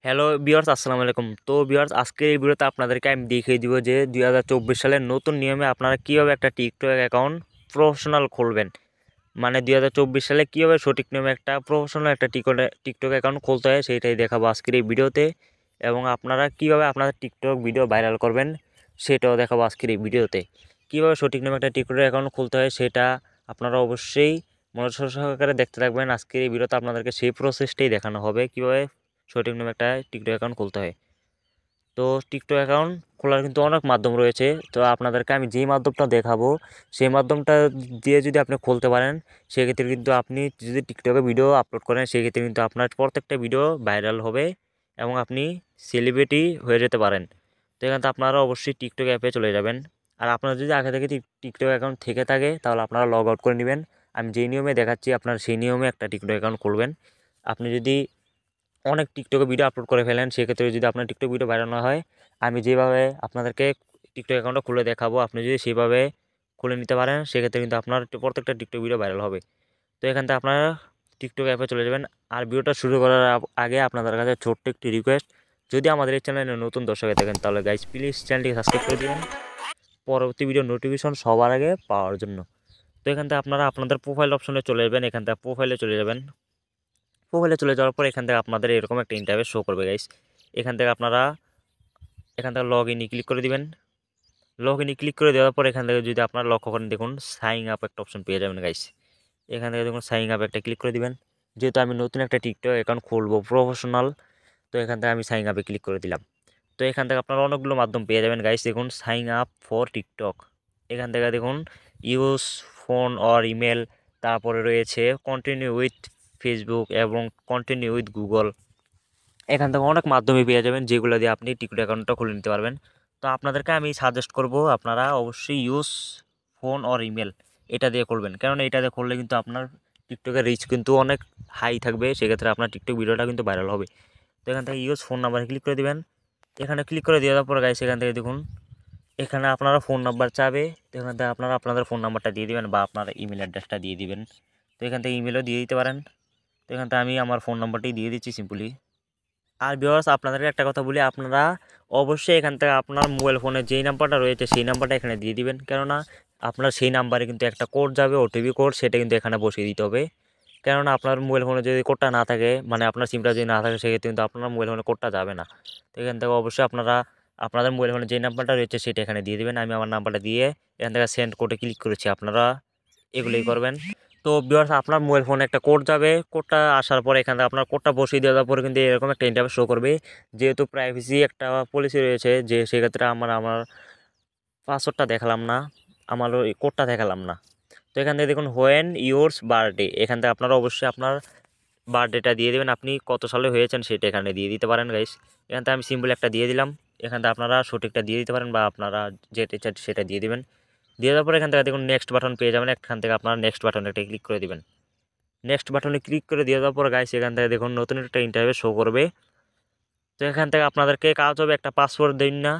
Hello viewers, আসসালামু আলাইকুম। তো ভিউয়ার্স, আজকের এই ভিডিওতে আপনাদেরকে আমি দেখিয়ে দিব যে 2024 সালের নতুন নিয়মে আপনারা কীভাবে একটা টিকটক অ্যাকাউন্ট প্রফেশনাল খুলবেন। মানে 2024 সালে কীভাবে সঠিক নিয়মে একটা প্রফেশনাল একটা টিকটক অ্যাকাউন্ট খুলতে হয় সেইটাই দেখাবো আজকের এই ভিডিওতে। এবং আপনারা কীভাবে আপনাদের টিকটক ভিডিও ভাইরাল করবেন সেটাও দেখাবো আজকের এই ভিডিওতে। কীভাবে সঠিক নিয়মে একটা টিকটক অ্যাকাউন্ট খুলতে হয় সেটা আপনারা অবশ্যই মনোযোগ সহকারে দেখতে থাকবেন। আজকের এই ভিডিওতে আপনাদেরকে সেই প্রসেসটাই দেখানো হবে কীভাবে সঠিক নামে একটা টিকটক অ্যাকাউন্ট খুলতে হয়। তো টিকটক অ্যাকাউন্ট খোলার কিন্তু অনেক মাধ্যম রয়েছে। তো আপনাদেরকে আমি যেই মাধ্যমটা দেখাবো সেই মাধ্যমটা দিয়ে যদি আপনি খুলতে পারেন, সেক্ষেত্রে কিন্তু আপনি যদি টিকটকে ভিডিও আপলোড করেন সেক্ষেত্রে কিন্তু আপনার প্রত্যেকটা ভিডিও ভাইরাল হবে এবং আপনি সেলিব্রিটি হয়ে যেতে পারেন। তো এখান থেকে আপনারা অবশ্যই টিকটক অ্যাপে চলে যাবেন। আর আপনার যদি আগে থেকে টিকটক অ্যাকাউন্ট থেকে থাকে তাহলে আপনারা লগ আউট করে নেবেন। আমি যেই নিয়মে দেখাচ্ছি আপনার সেই নিয়মে একটা টিকটক অ্যাকাউন্ট খুলবেন। আপনি যদি অনেক টিকটকে ভিডিও আপলোড করে ফেলেন, সেক্ষেত্রে যদি আপনার টিকটক ভিডিও ভাইরাল না হয়, আমি যেভাবে আপনাদেরকে টিকটক অ্যাকাউন্টটা খুলে দেখাবো আপনি যদি সেভাবে খুলে নিতে পারেন সেক্ষেত্রে কিন্তু আপনার প্রত্যেকটা টিকটক ভিডিও ভাইরাল হবে। তো এখান থেকে আপনারা টিকটক অ্যাপে চলে যাবেন। আর ভিডিওটা শুরু করার আগে আপনাদের কাছে ছোট্ট একটি রিকোয়েস্ট, যদি আমাদের এই চ্যানেলে নতুন দর্শক হয়ে থাকেন তাহলে গাইস প্লিজ চ্যানেলটিকে সাবস্ক্রাইব করে দেবেন পরবর্তী ভিডিও নোটিফিকেশন সবার আগে পাওয়ার জন্য। তো এখান থেকে আপনারা আপনাদের প্রোফাইল অপশনে চলে যাবেন। এখান থেকে প্রোফাইলে চলে যাবেন। প্রোফাইলে চলে যাওয়ার পর এখান থেকে আপনাদের এরকম একটা ইন্টারফেস শো করবে গাইস। এখান থেকে আপনারা এখান থেকে লগ ইনে ক্লিক করে দিবেন। লগ ইনে ক্লিক করে দেওয়ার পর এখান থেকে যদি আপনারা লক্ষ্য করেন, দেখুন সাইন আপ একটা অপশন পেয়ে যাবেন গাইস। এখান থেকে দেখুন সাইন আপ একটা ক্লিক করে দিবেন। যেহেতু আমি নতুন একটা টিকটক অ্যাকাউন্ট খুলবো প্রফেশনাল, তো এখান থেকে আমি সাইন আপে ক্লিক করে দিলাম। তো এখান থেকে আপনারা অনেকগুলো মাধ্যম পেয়ে যাবেন গাইস। দেখুন সাইন আপ ফর টিকটক, এখান থেকে দেখুন ইউজ ফোন অর ইমেল, তারপরে রয়েছে কন্টিনিউ উইথ ফেসবুক এবং কন্টিনিউ উইথ গুগল। এখান থেকে অনেক মাধ্যমে পেয়ে যাবেন যেগুলো দিয়ে আপনি টিকটক অ্যাকাউন্টটা খুলে নিতে পারবেন। তো আপনাদেরকে আমি সাজেস্ট করব আপনারা অবশ্যই ইউজ ফোন অর ইমেল এটা দিয়ে করবেন, কারণ এটা দিয়ে করলে কিন্তু আপনার টিকটকের রিচ কিন্তু অনেক হাই থাকবে, সেক্ষেত্রে আপনার টিকটক ভিডিওটা কিন্তু ভাইরাল হবে। তো এখান থেকে ইউজ ফোন নাম্বারে ক্লিক করে দেবেন। এখানে ক্লিক করে দেওয়ার পর গাইস এখান থেকে দেখুন এখানে আপনারা ফোন নাম্বার চাবে। তো এখান থেকে আপনারা আপনাদের ফোন নাম্বারটা দিয়ে দিবেন বা আপনার ইমেল অ্যাড্রেসটা দিয়ে দিবেন। তো এখান থেকে ইমেলও দিয়ে দিতে পারেন। তো এখান থেকে আমি আমার ফোন নাম্বারটি দিয়ে দিচ্ছি সিম্পলি। আর ভিউয়ার্স, আপনাদেরকে একটা কথা বলি, আপনারা অবশ্যই এখান থেকে আপনার মোবাইল ফোনে যেই নাম্বারটা রয়েছে সেই নাম্বারটা এখানে দিয়ে দিবেন, কেননা আপনার সেই নাম্বারে কিন্তু একটা কোড যাবে, ওটিপি কোড, সেটা কিন্তু এখানে বসিয়ে দিতে হবে। কেননা আপনার মোবাইল ফোনে যদি কোডটা না থাকে, মানে আপনার সিমটা যদি না থাকে, সেক্ষেত্রে কিন্তু আপনার মোবাইল ফোনে কোডটা যাবে না। তো এখান থেকে অবশ্যই আপনারা আপনাদের মোবাইল ফোনে যে নাম্বারটা রয়েছে সেটা এখানে দিয়ে দেবেন। আমি আমার নাম্বারটা দিয়ে এখান থেকে সেন্ড কোডে ক্লিক করেছি, আপনারা এগুলোই করবেন। তো ভিউয়ার্স, আপনার মোবাইল ফোনে একটা কোড যাবে, কোডটা আসার পরে এখান থেকে আপনার কোডটা বসিয়ে দেওয়ার পরে কিন্তু এরকম একটা ইন্টারফেস শো করবে। যেহেতু প্রাইভেসি একটা পলিসি রয়েছে, যে সেক্ষেত্রে আমার পাসওয়ার্ডটা দেখালাম না, আমার ওই কোডটা দেখালাম না। তো এখান থেকে দেখুন হোয়েন ইয়োর্স বার্থডে, এখান থেকে আপনারা অবশ্যই আপনার বার্থডেটা দিয়ে দেবেন, আপনি কত সালে হয়েছেন সেটা এখানে দিয়ে দিতে পারেন গাইস। এখান থেকে আমি সিম্পল একটা দিয়ে দিলাম। এখান থেকে আপনারা সঠিকটা দিয়ে দিতে পারেন বা আপনারা যেটা চান সেটা দিয়ে দেবেন। দিয়ে দেওয়ার পরে এখান থেকে দেখুন নেক্সট বাটন পেয়ে যাবেন। এখান থেকে আপনারা নেক্সট বাটনে একটা ক্লিক করে দেবেন। নেক্সট বাটনে ক্লিক করে দিয়ে দেওয়ার পর গাইস এখান থেকে দেখুন নতুন একটা ইন্টারফেস শো করবে। তো এখান থেকে আপনাদেরকে কাজ হবে একটা পাসওয়ার্ড দিন না,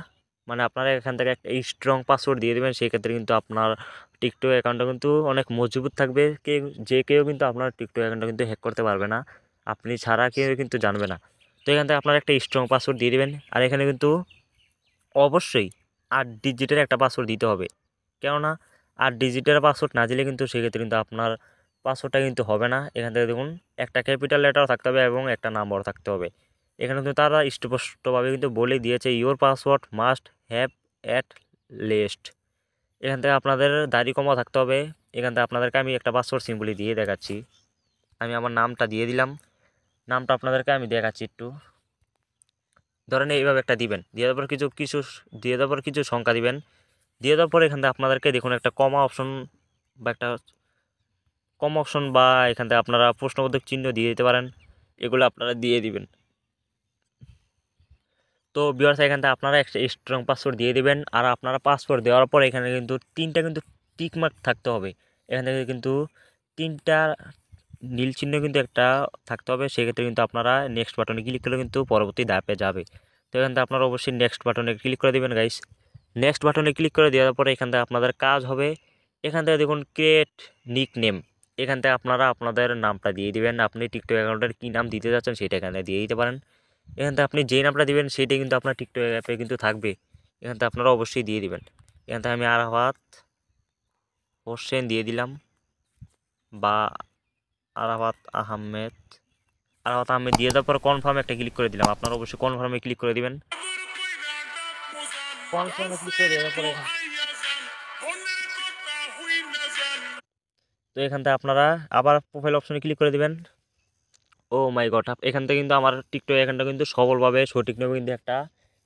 মানে আপনারা এখান থেকে একটা স্ট্রং পাসওয়ার্ড দিয়ে দেবেন। সেক্ষেত্রে কিন্তু আপনার টিকটক অ্যাকাউন্টটা কিন্তু অনেক মজবুত থাকবে। কেউ কিন্তু আপনার টিকটক অ্যাকাউন্টটা কিন্তু হ্যাক করতে পারবে না, আপনি ছাড়া কেউ কিন্তু জানবে না। তো এখান থেকে আপনারা একটা স্ট্রং পাসওয়ার্ড দিয়ে দেবেন। আর এখানে কিন্তু অবশ্যই 8 ডিজিটের একটা পাসওয়ার্ড দিতে হবে, কেননা 8 ডিজিটের পাসওয়ার্ড না দিলে কিন্তু সেক্ষেত্রে কিন্তু আপনার পাসওয়ার্ডটা কিন্তু হবে না। এখান থেকে দেখুন একটা ক্যাপিটাল লেটারও থাকতে হবে এবং একটা নাম্বারও থাকতে হবে। এখানে কিন্তু তারা স্পষ্টভাবে কিন্তু বলে দিয়েছে your password must have at least. এখান থেকে আপনাদের দাড়ি কমা থাকতে হবে। এখান থেকে আপনাদেরকে আমি একটা পাসওয়ার্ড সিম্পলি দিয়ে দেখাচ্ছি। আমি আমার নামটা দিয়ে দিলাম। নামটা আপনাদেরকে আমি দেখাচ্ছি একটু। ধরেন এইভাবে একটা দিবেন, দিয়ে দেওয়ার পর কিছু কিছু দিয়ে দেওয়ার পর কিছু সংখ্যা দিবেন। দিয়ে দেওয়ার পর এখান থেকে আপনাদেরকে দেখুন একটা কমা অপশন বা একটা এখান থেকে আপনারা প্রশ্নবোধক চিহ্ন দিয়ে দিতে পারেন, এগুলো আপনারা দিয়ে দিবেন। তো ভিউয়ার্স, এখান থেকে আপনারা একটা স্ট্রং পাসওয়ার্ড দিয়ে দিবেন। আর আপনারা পাসওয়ার্ড দেওয়ার পর এখানে কিন্তু তিনটা কিন্তু টিকমার্ক থাকতে হবে। এখান থেকে কিন্তু তিনটা নীল চিহ্ন কিন্তু একটা থাকতে হবে, সেক্ষেত্রে কিন্তু আপনারা নেক্সট বাটনে ক্লিক করলে কিন্তু পরবর্তী ধাপে যাবে। তো এখান থেকে আপনারা অবশ্যই নেক্সট বাটনে ক্লিক করে দেবেন গাইস। নেক্সট বাটনে ক্লিক করে দেওয়ার পরে এখান থেকে আপনাদের কাজ হবে, এখান থেকে দেখুন ক্রিয়েট নিক নেম। এখান থেকে আপনারা আপনাদের নামটা দিয়ে দিবেন, আপনি টিকটক অ্যাকাউন্টের কী নাম দিতে যাচ্ছেন সেটা এখানে দিয়ে দিতে পারেন। এখান থেকে আপনি যেই নামটা দিবেন সেইটাই কিন্তু আপনার টিকটক অ্যাপে কিন্তু থাকবে। এখান থেকে আপনারা অবশ্যই দিয়ে দিবেন। এখান থেকে আমি আরাফাত হোসেন দিয়ে দিলাম, বা আরাফাত আহমেদ দিয়ে দেওয়ার পর কনফার্মে একটা ক্লিক করে দিলাম। আপনারা অবশ্যই কনফার্মে ক্লিক করে দিবেন। কনফার্মে ক্লিক করে দেওয়ার পরে তো এখান থেকে আপনারা আবার প্রোফাইল অপশনে ক্লিক করে দিবেন। ও মাই গড, এখান থেকে কিন্তু আমার টিকটক অ্যাকাউন্টটা কিন্তু সফলভাবে সঠিকভাবে কিন্তু একটা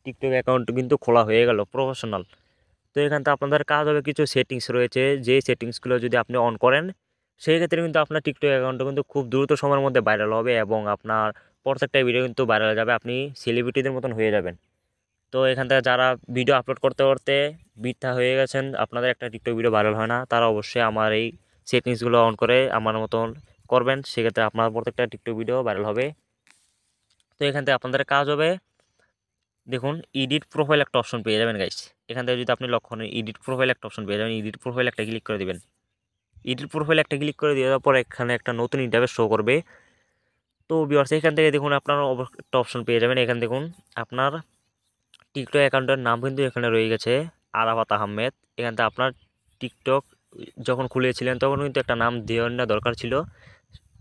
টিকটক অ্যাকাউন্ট কিন্তু খোলা হয়ে গেল, প্রফেশনাল। তো এখান থেকে আপনাদের কাজ হবে, কিছু সেটিংস রয়েছে, যে সেটিংসগুলো যদি আপনি অন করেন সেই ক্ষেত্রে কিন্তু আপনার টিকটক অ্যাকাউন্টটা কিন্তু খুব দ্রুত সময়ের মধ্যে ভাইরাল হবে এবং আপনার প্রত্যেকটা ভিডিও কিন্তু ভাইরাল যাবে, আপনি সেলিব্রিটিদের মতন হয়ে যাবেন। তো এখান থেকে যারা ভিডিও আপলোড করতে করতে বৃথা হয়ে গেছেন, আপনাদের একটা টিকটক ভিডিও ভাইরাল হয় না, তারা অবশ্যই আমার এই সেটিংসগুলো অন করে আমার মতন করবেন, সেক্ষেত্রে আপনার প্রত্যেকটা টিকটক ভিডিও ভাইরাল হবে। তো এখান থেকে আপনাদের কাজ হবে, দেখুন এডিট প্রোফাইল একটা অপশন পেয়ে যাবেন গাইস। এখান থেকে যদি আপনি লক্ষ্য করেন এডিট প্রোফাইল একটা অপশন পেয়ে যাবেন, এডিট প্রোফাইল একটা ক্লিক করে দেবেন। এডিট প্রোফাইল একটা ক্লিক করে দেওয়ার পর এখানে একটা নতুন ইন্টারফেস শো করবে। তো ভিউয়ার্স এখান থেকে দেখুন আপনার একটা অপশন পেয়ে যাবেন। এখানে দেখুন আপনার টিকটক অ্যাকাউন্টের নাম কিন্তু এখানে রয়ে গেছে আরাফাত আহমেদ। এখান থেকে আপনার টিকটক যখন খুলেছিলেন তখন কিন্তু একটা নাম দেওয়ার না দরকার ছিল।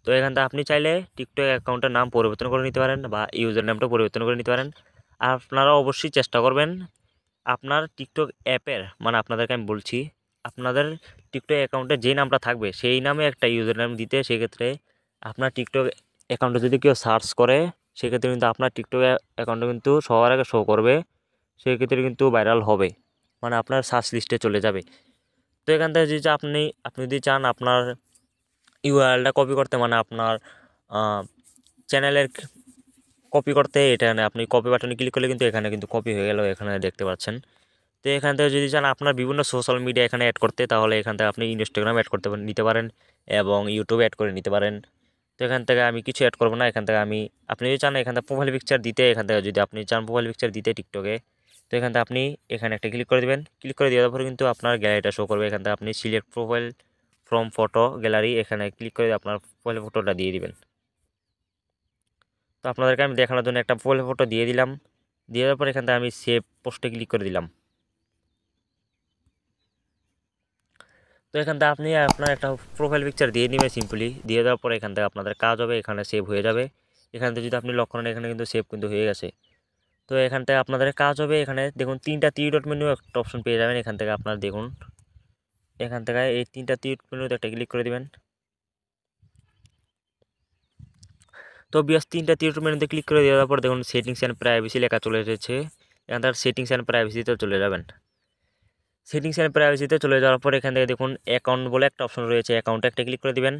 তো এখান থেকে আপনি চাইলে টিকটক অ্যাকাউন্টের নাম পরিবর্তন করে নিতে পারেন বা ইউজার নামটা পরিবর্তন করে নিতে পারেন। আর আপনারা অবশ্যই চেষ্টা করবেন আপনার টিকটক অ্যাপের, মানে আপনাদেরকে আমি বলছি, আপনাদের টিকটক অ্যাকাউন্টে যেই নামটা থাকবে সেই নামে একটা ইউজার নাম দিতে। সেক্ষেত্রে আপনার টিকটক অ্যাকাউন্টে যদি কেউ সার্চ করে সেক্ষেত্রে কিন্তু আপনার টিকটক অ্যাকাউন্টে কিন্তু সবার আগে শো করবে, সেক্ষেত্রে কিন্তু ভাইরাল হবে, মানে আপনার সার্চ লিস্টে চলে যাবে। তো এখান থেকে যদি আপনি আপনি যদি চান আপনার ইউআরএলটা কপি করতে, মানে আপনার চ্যানেলের কপি করতে, এটা আপনি কপি বাটনে ক্লিক করলে কিন্তু এখানে কিন্তু কপি হয়ে গেল, এখানে দেখতে পাচ্ছেন। তো এখান থেকে যদি চান আপনার বিভিন্ন সোশ্যাল মিডিয়া এখানে অ্যাড করতে, তাহলে এখান থেকে আপনি ইনস্টাগ্রাম অ্যাড করতে নিতে পারেন এবং ইউটিউব অ্যাড করে নিতে পারেন। তো এখান থেকে আমি কিছু অ্যাড করবো না। এখান থেকে আমি, আপনি যদি চান এখান থেকে প্রোফাইল পিকচার দিতে, এখান থেকে যদি আপনি চান প্রোফাইল পিকচার দিতে টিকটকে, তো এখান থেকে আপনি এখানে একটা ক্লিক করে দেবেন। ক্লিক করে দেওয়ার পরে কিন্তু আপনার গ্যালারিটা শো করবে। এখান থেকে আপনি select profile from photo gallery, এখানে ক্লিক করে আপনার প্রোফাইল ফটোটা দিয়ে দিবেন। তো আপনাদেরকে আমি দেখানোর জন্য একটা প্রোফাইল ফটো দিয়ে দিলাম। দিয়ে দেওয়ার পরে এখান থেকে আমি সেভ পোস্টে ক্লিক করে দিলাম। তো এখান থেকে আপনি আপনার একটা প্রোফাইল পিকচার দিয়ে নেবেন সিম্পলি। দিয়ে দেওয়ার পরে এখান থেকে আপনাদের কাজ হবে, এখানে সেভ হয়ে যাবে। এখান থেকে যদি আপনি লক্ষ্য করেন এখানে কিন্তু সেভ কিন্তু হয়ে গেছে। তো এখান থেকে আপনাদের কাজ হবে, এখানে দেখুন তিনটা থ্রি ডট মেনু একটা অপশন পেয়ে যাবেন। এখান থেকে আপনার দেখুন, এখান থেকে এই তিনটা থ্রি ডট মেনুতে একটা ক্লিক করে দেবেন। তো বিয়াস তিনটা থ্রি ডট মেনুতে ক্লিক করে দেওয়ার পর দেখুন সেটিংস অ্যান্ড প্রাইভেসি লেখা চলে এসেছে। এখান থেকে সেটিংস অ্যান্ড প্রাইভেসিতে চলে যাবেন। সেটিংস অ্যান্ড প্রাইভেসিতে চলে যাওয়ার পর এখান থেকে দেখুন অ্যাকাউন্ট বলে একটা অপশন রয়েছে, অ্যাকাউন্টে একটা ক্লিক করে দিবেন।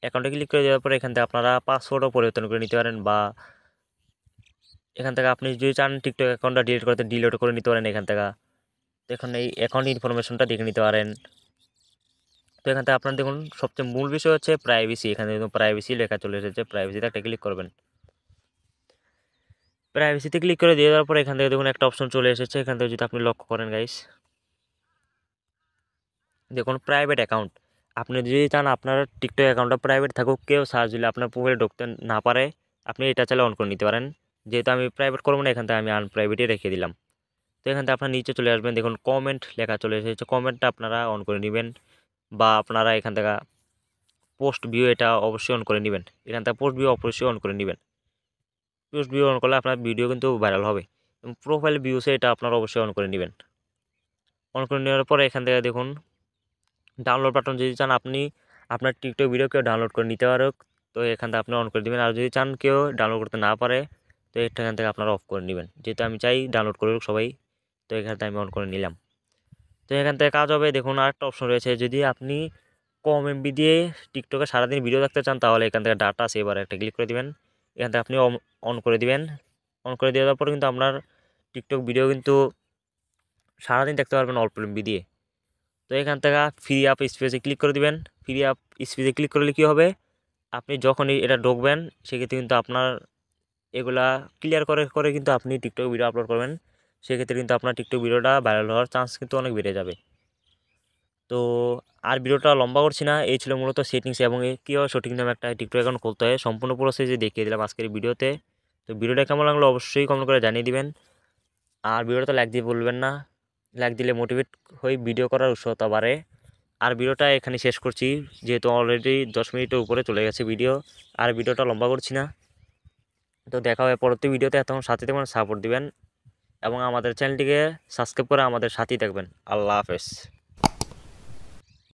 অ্যাকাউন্টে ক্লিক করে দেওয়ার পরে এখান থেকে আপনারা পাসওয়ার্ডও পরিবর্তন করে নিতে পারেন, বা এখান থেকে আপনি যদি চান টিকটক অ্যাকাউন্টটা ডিলিট করতে ডিলিট করে নিতে পারেন। এখান থেকে দেখুন এই অ্যাকাউন্ট ইনফরমেশনটা দেখে নিতে পারেন। তো এখান থেকে আপনার দেখুন সবচেয়ে মূল বিষয় হচ্ছে প্রাইভেসি। এখানে দেখুন প্রাইভেসি লেখা চলে এসেছে, প্রাইভেসিতে একটা ক্লিক করবেন। প্রাইভেসিতে ক্লিক করে দিয়ে দেওয়ার পর এখান থেকে দেখুন একটা অপশন চলে এসেছে। এখান থেকে যদি আপনি লক্ষ্য করেন গাইস, দেখুন প্রাইভেট অ্যাকাউন্ট। আপনি যদি চান আপনার টিকটক অ্যাকাউন্টটা প্রাইভেট থাকুক, কেউ সার্চ দিলে আপনার প্রোফাইলে ঢুকতে না পারে, আপনি এটা চাইলে অন করে নিতে পারেন। যেহেতু আমি প্রাইভেট করবো না, এখান থেকে আমি আনপ্রাইভেটে রেখে দিলাম। তো এখান থেকে আপনার নিচে চলে আসবেন, দেখুন কমেন্ট লেখা চলে এসেছে, কমেন্টটা আপনারা অন করে নেবেন, বা আপনারা এখান থেকে পোস্ট ভিউ এটা অবশ্যই অন করে নেবেন। এখান থেকে পোস্ট ভিউ অবশ্যই অন করে নেবেন। পোস্ট ভিউ অন করলে আপনার ভিডিও কিন্তু ভাইরাল হবে। এবং প্রোফাইল ভিউসে এটা আপনারা অবশ্যই অন করে নেবেন। অন করে নেওয়ার পরে এখান থেকে দেখুন ডাউনলোড বাটন, যদি চান আপনি আপনার টিকটক ভিডিও কেউ ডাউনলোড করে নিতে পারুক, তো এখান থেকে আপনি অন করে দেবেন। আর যদি চান কেউ ডাউনলোড করতে না পারে, তো এখান থেকে আপনারা অফ করে নেবেন। যেহেতু আমি চাই ডাউনলোড করুক সবাই, তো এখান থেকে আমি অন করে নিলাম। তো এখান থেকে কাজ হবে, দেখুন আরেকটা অপশন রয়েছে, যদি আপনি কম এমবি দিয়ে টিকটকে সারাদিন ভিডিও দেখতে চান, তাহলে এখান থেকে ডাটা সেভার একটা ক্লিক করে দিবেন। এখান থেকে আপনি অন করে দিবেন। অন করে দেওয়ার পর কিন্তু আপনার টিকটক ভিডিও কিন্তু সারাদিন দেখতে পারবেন অল্প এমবি দিয়ে। তো এখান থেকে ফ্রি আপ স্পেসে ক্লিক করে দিবেন। ফ্রি আপ স্পেসে ক্লিক করলে কী হবে, আপনি যখনই এটা ঢুকবেন সেক্ষেত্রে কিন্তু আপনার এগুলা ক্লিয়ার করে করে কিন্তু আপনি টিকটক ভিডিও আপলোড করবেন। সেক্ষেত্রে কিন্তু আপনার টিকটক ভিডিওটা ভাইরাল হওয়ার চান্স কিন্তু অনেক বেড়ে যাবে। তো আর ভিডিওটা লম্বা করছি না, এই ছিল মূলত সেটিংস এবং কীভাবে সঠিক নামে একটা টিকটক অ্যাকাউন্ট খুলতে হয়, সম্পূর্ণ প্রসেসে দেখিয়ে দিলাম আজকের ভিডিওতে। তো ভিডিওটা কেমন লাগলো অবশ্যই কমেন্ট করে জানিয়ে দিবেন। আর ভিডিওটা লাইক দিয়ে বলবেন না, লাইক দিলে মোটিভেট হয়ে ভিডিও করার উৎসাহতা বাড়ে। আর ভিডিওটা এখানে শেষ করছি, যেহেতু অলরেডি 10 মিনিটের উপরে চলে গেছে ভিডিও, আর ভিডিওটা লম্বা করছি না। তো দেখা হবে পরবর্তী ভিডিওতে, এতক্ষণ সাথে থাকবেন, সাপোর্ট দিবেন এবং আমাদের চ্যানেলটিকে সাবস্ক্রাইব করে আমাদের সাথেই থাকবেন। আল্লাহ হাফেজ।